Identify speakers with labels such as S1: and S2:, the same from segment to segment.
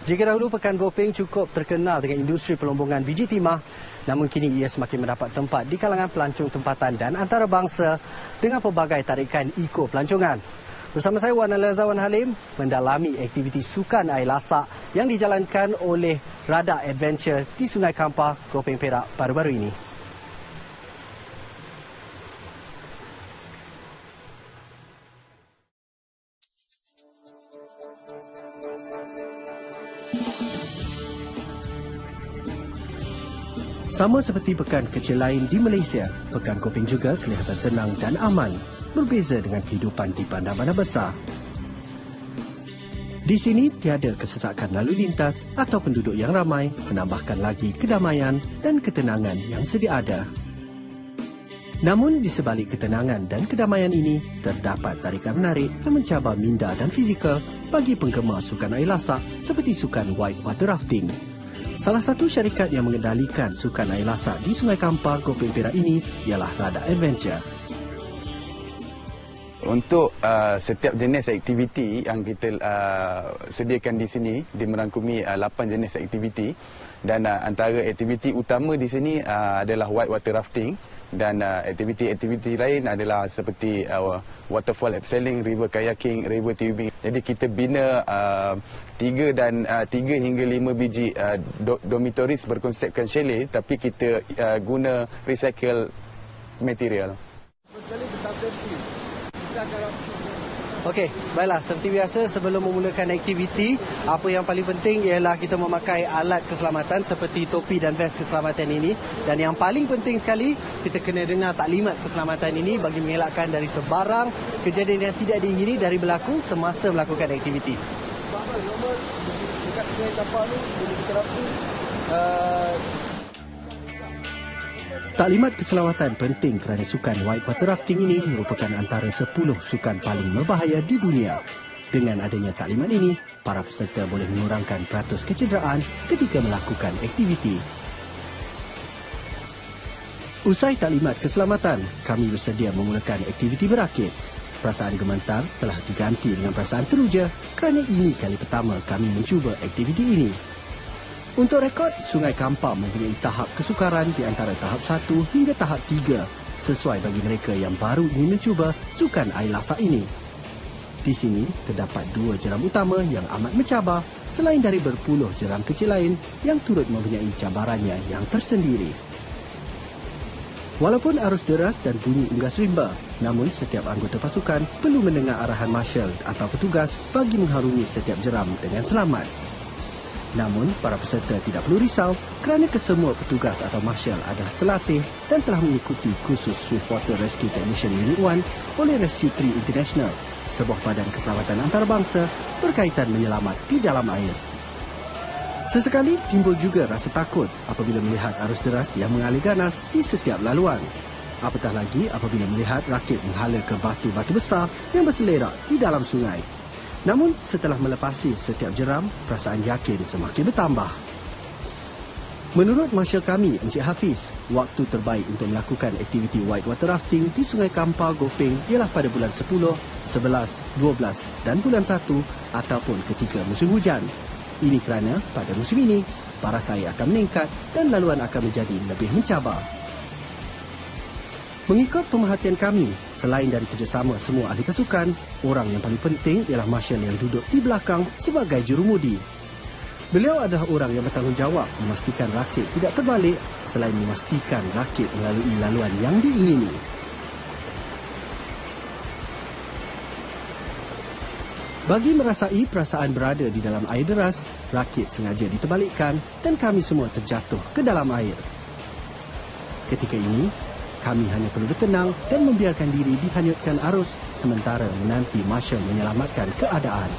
S1: Jika dahulu Pekan Gopeng cukup terkenal dengan industri pelombongan biji timah, namun kini ia semakin mendapat tempat di kalangan pelancong tempatan dan antarabangsa dengan pelbagai tarikan eco-pelancongan. Bersama saya Wan Al-Azawan Halim mendalami aktiviti sukan air lasak yang dijalankan oleh Rada Adventure di Sungai Kampar, Gopeng Perak baru-baru ini. Sama seperti pekan kecil lain di Malaysia, Pekan Gopeng juga kelihatan tenang dan aman, berbeza dengan kehidupan di bandar-bandar besar. Di sini tiada kesesakan lalu lintas atau penduduk yang ramai, menambahkan lagi kedamaian dan ketenangan yang sedia ada. Namun di sebalik ketenangan dan kedamaian ini, terdapat tarikan menarik yang mencabar minda dan fizikal bagi penggemar sukan air lasak seperti sukan white water rafting. Salah satu syarikat yang mengendalikan sukan air lasak di Sungai Kampar, Gopeng Perak ini ialah Rada Adventure.
S2: Untuk setiap jenis aktiviti yang kita sediakan di sini, merangkumi 8 jenis aktiviti, dan antara aktiviti utama di sini adalah white water rafting, dan aktiviti-aktiviti lain adalah seperti waterfall abseiling, river kayaking, river tubing. Jadi kita bina 3 hingga 5 biji dormitories berkonsepkan chalet, tapi kita guna recycle material.
S3: Sekali tentang safety. Kita akan
S1: Okey, baiklah, seperti biasa sebelum memulakan aktiviti, apa yang paling penting ialah kita memakai alat keselamatan seperti topi dan vest keselamatan ini, dan yang paling penting sekali kita kena dengar taklimat keselamatan ini bagi mengelakkan dari sebarang kejadian yang tidak diingini dari berlaku semasa melakukan aktiviti.
S3: normal dekat Sungai Kampar ni bila kita rafting.
S1: Taklimat keselamatan penting kerana sukan white water rafting ini merupakan antara 10 sukan paling berbahaya di dunia. Dengan adanya taklimat ini, para peserta boleh mengurangkan peratus kecederaan ketika melakukan aktiviti. Usai taklimat keselamatan, kami bersedia memulakan aktiviti berakit. Perasaan gemetar telah diganti dengan perasaan teruja kerana ini kali pertama kami mencuba aktiviti ini. Untuk rekod, Sungai Kampar mempunyai tahap kesukaran di antara tahap 1 hingga tahap 3 sesuai bagi mereka yang baru ingin mencuba sukan air lasak ini. Di sini terdapat 2 jeram utama yang amat mencabar selain dari berpuluh jeram kecil lain yang turut mempunyai cabarannya yang tersendiri. Walaupun arus deras dan bunyi unggas rimba, namun setiap anggota pasukan perlu mendengar arahan marshal atau petugas bagi mengharungi setiap jeram dengan selamat. Namun, para peserta tidak perlu risau kerana kesemua petugas atau marshal adalah terlatih dan telah mengikuti kursus Swiftwater Rescue Technician Unit 1 oleh Rescue 3 International, sebuah badan keselamatan antarabangsa berkaitan menyelamat di dalam air. Sesekali timbul juga rasa takut apabila melihat arus deras yang mengalir ganas di setiap laluan. Apatah lagi apabila melihat rakit menghala ke batu-batu besar yang berselerak di dalam sungai. Namun, setelah melepasi setiap jeram, perasaan yakin semakin bertambah. Menurut marshal kami, Encik Hafiz, waktu terbaik untuk melakukan aktiviti white water rafting di Sungai Kampar, Gopeng ialah pada bulan 10, 11, 12 dan bulan 1 ataupun ketika musim hujan. Ini kerana pada musim ini, paras air akan meningkat dan laluan akan menjadi lebih mencabar. Mengikut pemerhatian kami, selain dari kerjasama semua ahli pasukan, orang yang paling penting ialah marshal yang duduk di belakang sebagai jurumudi. Beliau adalah orang yang bertanggungjawab memastikan rakit tidak terbalik selain memastikan rakit melalui laluan yang diingini. Bagi merasai perasaan berada di dalam air deras, rakit sengaja diterbalikkan dan kami semua terjatuh ke dalam air. Ketika ini, kami hanya perlu bertenang dan membiarkan diri dihanyutkan arus sementara menanti marshal menyelamatkan keadaan.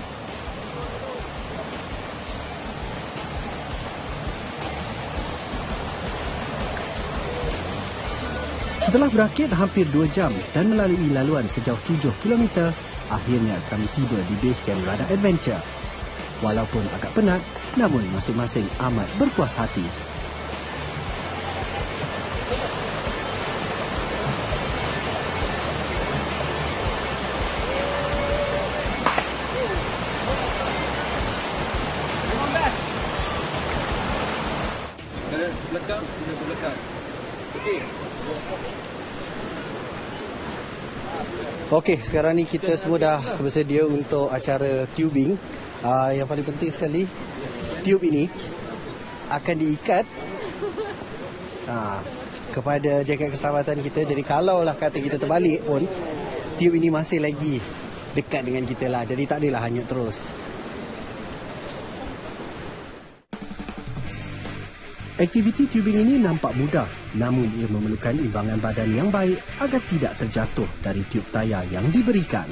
S1: Setelah berakit hampir 2 jam dan melalui laluan sejauh 7 km, akhirnya kami tiba di base camp Rada Adventure. Walaupun agak penat, namun masing-masing amat berpuas hati.
S3: belakang, pindah ke belakang. Okey.
S1: Okey, sekarang ni kita semua dah bersedia untuk acara tubing. Yang paling penting sekali, tube ini akan diikat kepada jaket keselamatan kita. Jadi kalaulah kata kita terbalik pun, tube ini masih lagi dekat dengan kita lah. Jadi tak adalah hanyut terus. Aktiviti tubing ini nampak mudah, namun ia memerlukan imbangan badan yang baik agar tidak terjatuh dari tiub tayar yang diberikan.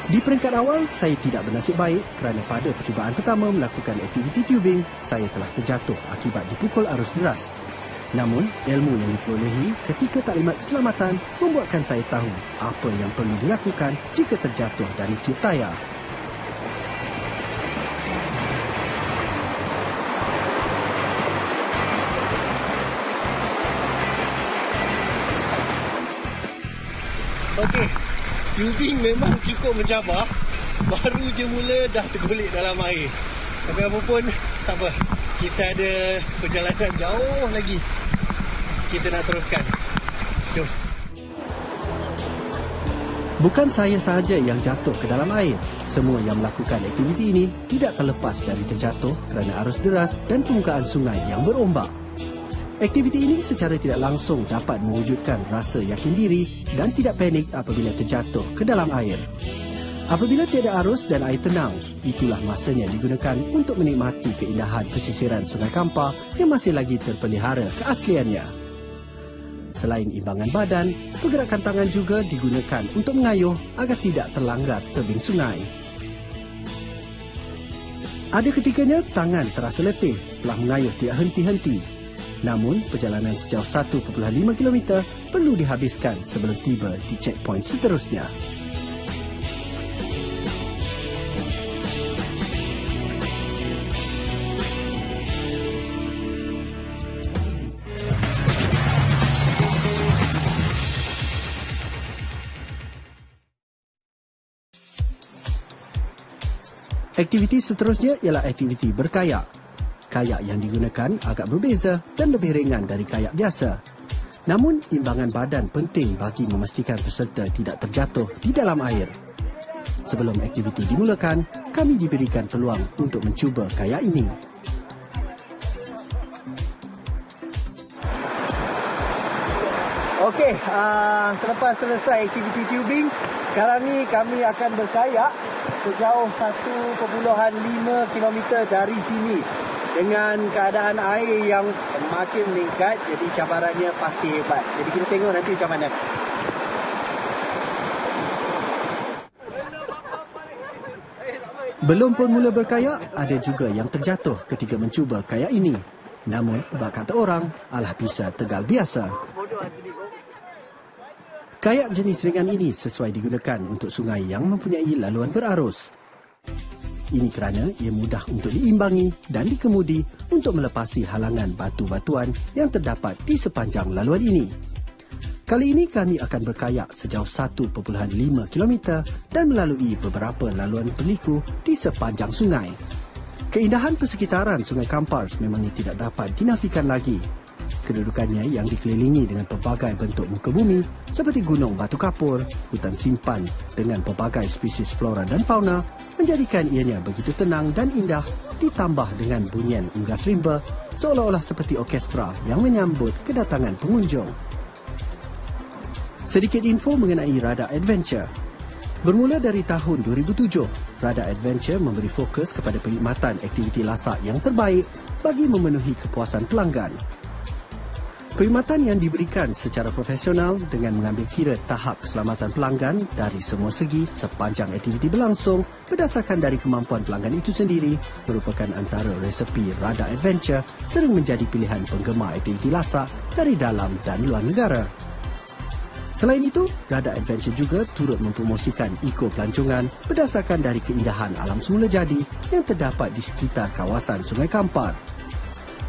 S1: Di peringkat awal, saya tidak bernasib baik kerana pada percubaan pertama melakukan aktiviti tubing, saya telah terjatuh akibat dipukul arus deras. Namun, ilmu yang diperolehi ketika taklimat keselamatan membuatkan saya tahu apa yang perlu dilakukan jika terjatuh dari tiub tayar. Okey, tubing memang cukup mencabar. Baru je mula dah tergolek dalam air. Tapi apa pun, tak apa. Kita ada perjalanan jauh lagi. Kita nak teruskan. Jom. Bukan saya sahaja yang jatuh ke dalam air. Semua yang melakukan aktiviti ini tidak terlepas dari terjatuh kerana arus deras dan permukaan sungai yang berombak. Aktiviti ini secara tidak langsung dapat mewujudkan rasa yakin diri dan tidak panik apabila terjatuh ke dalam air. Apabila tiada arus dan air tenang, itulah masanya digunakan untuk menikmati keindahan pesisiran Sungai Kampar yang masih lagi terpelihara keasliannya. Selain imbangan badan, pergerakan tangan juga digunakan untuk mengayuh agar tidak terlanggar tebing sungai. Ada ketikanya tangan terasa letih setelah mengayuh tidak henti-henti. Namun, perjalanan sejauh 1.5 km perlu dihabiskan sebelum tiba di checkpoint seterusnya. Aktiviti seterusnya ialah aktiviti berkayak. Kayak yang digunakan agak berbeza dan lebih ringan dari kayak biasa. Namun, imbangan badan penting bagi memastikan peserta tidak terjatuh di dalam air. Sebelum aktiviti dimulakan, kami diberikan peluang untuk mencuba kayak ini. Okey, selepas selesai aktiviti tubing, sekarang ni kami akan berkayak sejauh 1.5 km dari sini. Dengan keadaan air yang semakin meningkat, jadi cabarannya pasti hebat. Jadi kita tengok nanti macam mana. Belum pun mula berkayak, ada juga yang terjatuh ketika mencuba kayak ini. Namun, bak kata orang, alah bisa tegal biasa. Kayak jenis ringan ini sesuai digunakan untuk sungai yang mempunyai laluan berarus. Ini kerana ia mudah untuk diimbangi dan dikemudi untuk melepasi halangan batu-batuan yang terdapat di sepanjang laluan ini. Kali ini kami akan berkayak sejauh 1.5 km dan melalui beberapa laluan berliku di sepanjang sungai. Keindahan persekitaran Sungai Kampar memangnya tidak dapat dinafikan lagi. Kedudukannya yang dikelilingi dengan pelbagai bentuk muka bumi seperti gunung batu kapur, hutan simpan dengan pelbagai spesies flora dan fauna menjadikan ianya begitu tenang dan indah, ditambah dengan bunyian unggas rimba seolah-olah seperti orkestra yang menyambut kedatangan pengunjung. Sedikit info mengenai Radar Adventure. Bermula dari tahun 2007, Radar Adventure memberi fokus kepada perkhidmatan aktiviti lasak yang terbaik bagi memenuhi kepuasan pelanggan. Perkhidmatan yang diberikan secara profesional dengan mengambil kira tahap keselamatan pelanggan dari semua segi sepanjang aktiviti berlangsung berdasarkan dari kemampuan pelanggan itu sendiri merupakan antara resepi Radar Adventure sering menjadi pilihan penggemar aktiviti lasak dari dalam dan luar negara. Selain itu, Radar Adventure juga turut mempromosikan eko-pelancongan berdasarkan dari keindahan alam semula jadi yang terdapat di sekitar kawasan Sungai Kampar.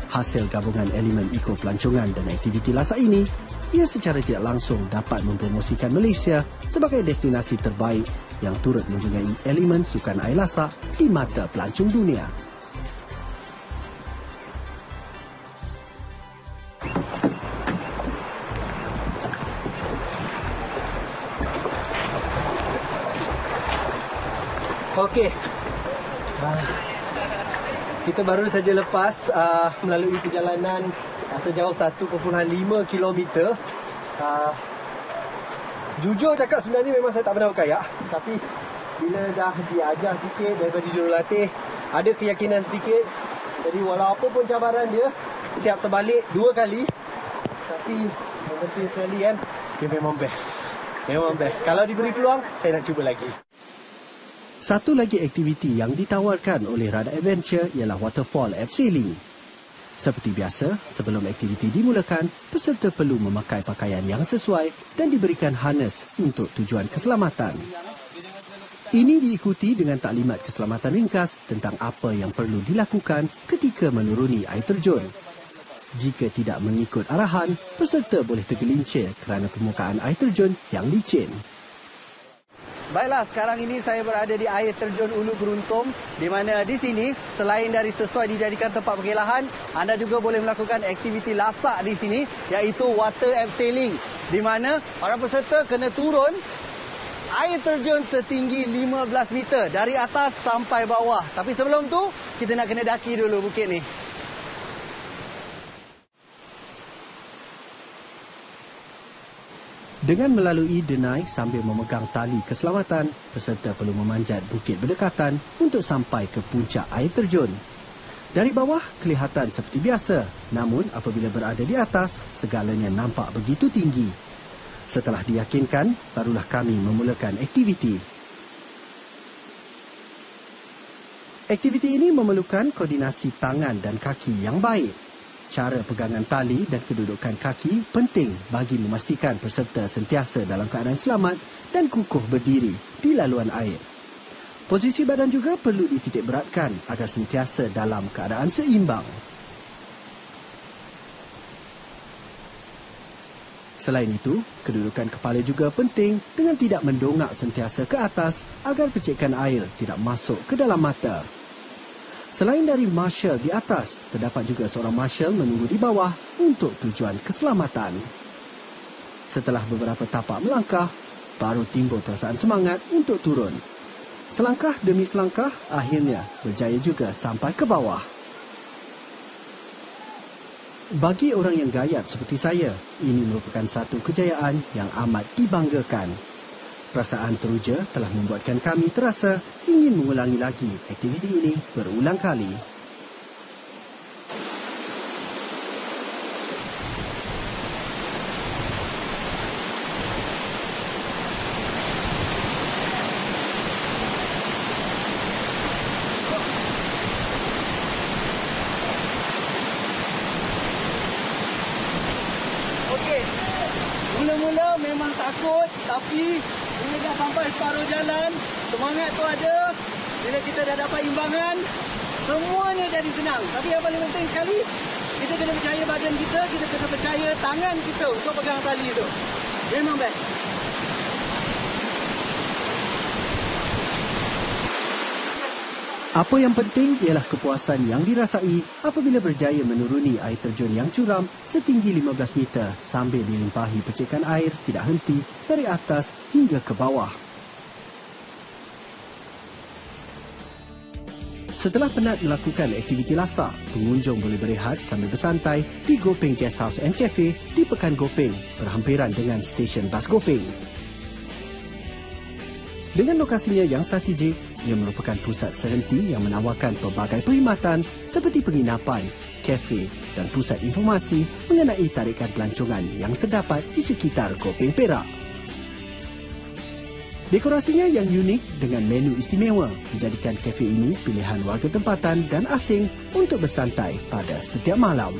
S1: Hasil gabungan elemen eko-pelancongan dan aktiviti lasak ini, ia secara tidak langsung dapat mempromosikan Malaysia sebagai destinasi terbaik yang turut mempunyai elemen sukan air lasak di mata pelancong dunia. Okey. Kita baru saja lepas melalui perjalanan sejauh 1.5 km. Jujur cakap sebenarnya memang saya tak pernah berkayak, tapi bila dah diajar sikit daripada jurulatih, ada keyakinan sedikit. Jadi walaupun pun cabaran dia, siap terbalik 2 kali, tapi yang penting sekali kan, dia memang best. Memang best. Kalau diberi peluang, saya nak cuba lagi. Satu lagi aktiviti yang ditawarkan oleh Radar Adventure ialah waterfall abseiling. Seperti biasa, sebelum aktiviti dimulakan, peserta perlu memakai pakaian yang sesuai dan diberikan harness untuk tujuan keselamatan. Ini diikuti dengan taklimat keselamatan ringkas tentang apa yang perlu dilakukan ketika menuruni air terjun. Jika tidak mengikut arahan, peserta boleh tergelincir kerana permukaan air terjun yang licin. Baiklah, sekarang ini saya berada di air terjun Ulu Geruntung, di mana di sini selain dari sesuai dijadikan tempat perkelahan, anda juga boleh melakukan aktiviti lasak di sini, iaitu water abseiling, di mana para peserta kena turun air terjun setinggi 15 meter dari atas sampai bawah. Tapi sebelum tu, kita nak kena daki dulu bukit ni. Dengan melalui denai sambil memegang tali keselamatan, peserta perlu memanjat bukit berdekatan untuk sampai ke puncak air terjun. Dari bawah kelihatan seperti biasa, namun apabila berada di atas, segalanya nampak begitu tinggi. Setelah diyakinkan, barulah kami memulakan aktiviti. Aktiviti ini memerlukan koordinasi tangan dan kaki yang baik. Cara pegangan tali dan kedudukan kaki penting bagi memastikan peserta sentiasa dalam keadaan selamat dan kukuh berdiri di laluan air. Posisi badan juga perlu dititik beratkan agar sentiasa dalam keadaan seimbang. Selain itu, kedudukan kepala juga penting dengan tidak mendongak sentiasa ke atas agar percikan air tidak masuk ke dalam mata. Selain dari marshal di atas, terdapat juga seorang marshal menunggu di bawah untuk tujuan keselamatan. Setelah beberapa tapak melangkah, baru timbul perasaan semangat untuk turun. Selangkah demi selangkah, akhirnya berjaya juga sampai ke bawah. Bagi orang yang gayat seperti saya, ini merupakan satu kejayaan yang amat dibanggakan. Perasaan teruja telah membuatkan kami terasa ingin mengulangi lagi aktiviti ini berulang kali. Okey, mula-mula memang takut, tapi bila dah sampai separuh jalan, semangat tu ada. Bila kita dah dapat imbangan, semuanya jadi senang. Tapi yang paling penting sekali, kita kena percaya badan kita kena percaya tangan kita untuk pegang tali tu. Memang best. Apa yang penting ialah kepuasan yang dirasai apabila berjaya menuruni air terjun yang curam setinggi 15 meter sambil dilimpahi percikan air tidak henti dari atas hingga ke bawah. Setelah penat melakukan aktiviti lasak, pengunjung boleh berehat sambil bersantai di Gopeng Guest House and Cafe di Pekan Gopeng berhampiran dengan stesen bas Gopeng. Dengan lokasinya yang strategik, ia merupakan pusat sehenti yang menawarkan pelbagai perkhidmatan seperti penginapan, kafe dan pusat informasi mengenai tarikan pelancongan yang terdapat di sekitar Gopeng Perak. Dekorasinya yang unik dengan menu istimewa menjadikan kafe ini pilihan warga tempatan dan asing untuk bersantai pada setiap malam.